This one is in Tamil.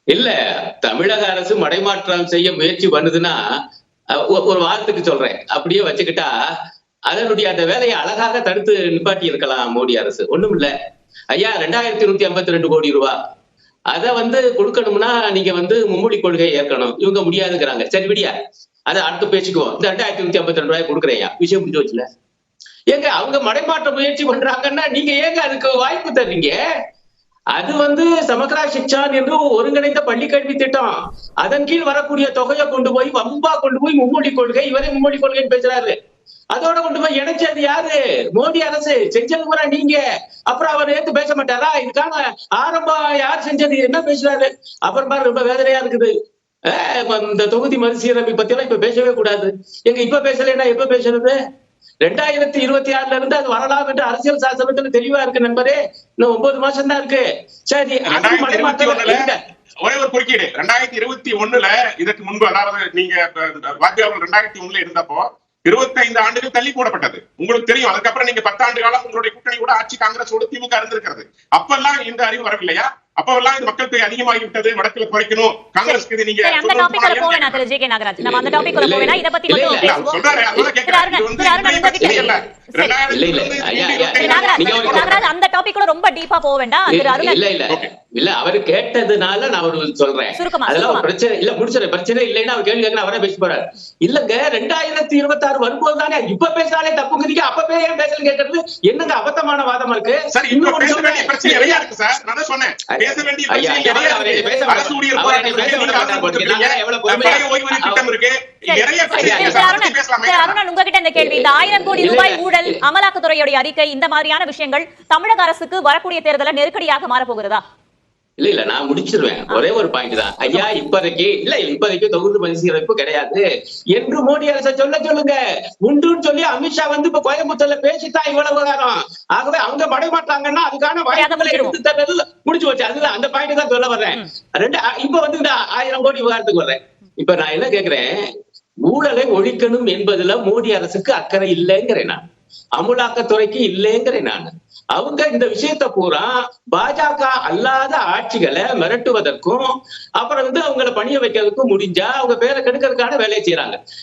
இல்ல, தமிழக அரசு மடைமாற்றம் செய்ய முயற்சி பண்ணுதுன்னா, ஒரு வாரத்துக்கு சொல்றேன். அப்படியே வச்சுக்கிட்டா, அதனுடைய அந்த வேலையை அழகாக தடுத்து நிப்பாட்டி இருக்கலாம் மோடி அரசு. ஒண்ணுமில்ல. ஐயா 2152 கோடி ரூபாய். அத குடுக்கணும்னா, நீங்க மும்மொழி கொள்கையை ஏற்கணும். இவங்க முடியாதுங்கிறாங்க. சரி விடியா. அத அடுத்து பேசிக்குவோம். இந்த 2152 ரூபாய் குடுக்குறேன்யா. விஷயம் முடிஞ்சு வச்சுல. ஏங்க அவங்க மடைமாற்ற முயற்சி பண்றாங்கன்னா, நீங்க ஏங்க அதுக்கு வாய்ப்பு தர்றீங்க? அது சமக்ரா சிக்ஷான் என்று ஒருங்கிணைந்த பள்ளி கல்வி திட்டம். அதன் கீழ் வரக்கூடிய தொகையை கொண்டு போய் வம்பா கொண்டு போய் மும்மொழி கொள்கை, இவரே மும்மொழி கொள்கைன்னு பேசுறாரு. அதோட கொண்டு போய் இணைச்சது யாரு? மோடி அரசு. செஞ்சது கூட நீங்க. அப்புறம் அவர் ஏத்து பேச மாட்டாரா? இதுக்கான ஆரம்பம் யார் செஞ்சது? என்ன பேசுறாரு? அப்புறம் பாரு ரொம்ப வேதனையா இருக்குது. இந்த தொகுதி மறுசீரமைப்பு பத்தி எல்லாம் இப்ப பேசவே கூடாது. எங்க இப்ப பேசலைன்னா எப்ப பேசுறது? 2026 இருந்து அது வரலாம் என்று அரசியல் சாசனத்துல தெளிவா இருக்கு நண்பரே. இன்னும் 9 மாசம் தான் இருக்கு. சரி, ஒரே ஒரு குறுக்கீடு. 2021 இதற்கு முன்பு, அதாவது நீங்க வாஜ்பாய் 2001 இருந்தப்போ 25 ஆண்டுகள் தள்ளி போடப்பட்டது. உங்களுக்கு தெரியும். அதுக்கப்புறம் நீங்க 10 ஆண்டு காலம் உங்களுடைய கூட்டணி கூட ஆட்சி காங்கிரஸோடு திமுக இருந்திருக்கிறது. அப்பெல்லாம் இந்த அறிவு வரவில்லையா? அப்பெல்லாம் இந்த மக்கள் தொகை அதிகமாகி விட்டது, வடக்குல குறைக்கணும், காங்கிரஸ்க்கு நீங்க அந்த டாபிக்ல போவேனா திரு ஜே கே நாகராஜ்? நம்ம அந்த டாபிக்ல போவேனா? இத பத்தி மட்டும் பேசுவோம். சொல்றாரு, அதனால கேக்குறேன். நாகராஜ் அந்த டாபிக்ல ரொம்ப டீப்பா போக வேண்டாம். திரு அருண் இல்ல அவரு கேட்டதுனால நான் சொல்றேன். அதெல்லாம் பிரச்சனை இல்ல, முடிச்சற பிரச்சனை இல்லைன்னா அவர் கேள்வி கேட்க அவரே பேசி போறாரு. இல்லங்க 2026 வரும்போது தானே இப்ப பேசினாலே தப்புங்கிறீங்க. அப்ப ஏன் பேசல கேட்கறது என்னங்க அபத்தமான வாதமா இருக்கு? சார், இன்னும் பேச வேண்டிய பிரச்சனை நிறைய இருக்கு சார். நான் சொன்னேன் பேச வேண்டிய பிரச்சனை நிறைய இருக்கு. அரசு ஊழியர் ஓய்வூதிய திட்டம் இருக்கு. நிறைய அருணன் உங்ககிட்ட இந்த கேள்வி, இந்த 1000 கோடி ரூபாய் ஊழல், அமலாக்கத்துறையுடைய அறிக்கை, இந்த மாதிரியான விஷயங்கள் தமிழக அரசுக்கு வரக்கூடிய தேர்தலில் நெருக்கடியாக மாறப்போகிறதா? இல்ல நான் முடிச்சிருவேன். ஒரே ஒரு பாயிண்ட் தான் ஐயா. இப்போதைக்கு தொகுதி மறுசீரமைப்பு கிடையாது என்று மோடி அரசை சொல்லுங்க. உண்டுன்னு சொல்லி அமித்ஷா இப்ப கோயம்புத்தூர்ல பேசித்தான் இவ்வளவு விவகாரம். ஆகவே அவங்க மடைமாட்டாங்கன்னா அதுக்கான வாய்ப்புகளை எடுத்து தர்றது முடிச்சு வச்சு. அதுதான் அந்த பாயிண்ட் தான் சொல்ல வர்றேன். இப்ப இந்த 1000 கோடி விவகாரத்துக்கு வர்றேன். இப்ப நான் என்ன கேக்குறேன், ஊழலை ஒழிக்கணும் என்பதுல மோடி அரசுக்கு அக்கறை இல்லைங்கிறேன் நான். அமலாக்கத்துறைக்கு இல்லைங்கிறேன் நான். அவங்க இந்த விஷயத்தை பூரா பாஜக அல்லாத ஆட்சிகளை மிரட்டுவதற்கும் அப்புறம் அவங்களை பணிய வைக்கிறதுக்கும் முடிஞ்சா அவங்க பேரை கெடுக்கிறதுக்கான வேலையை செய்யறாங்க.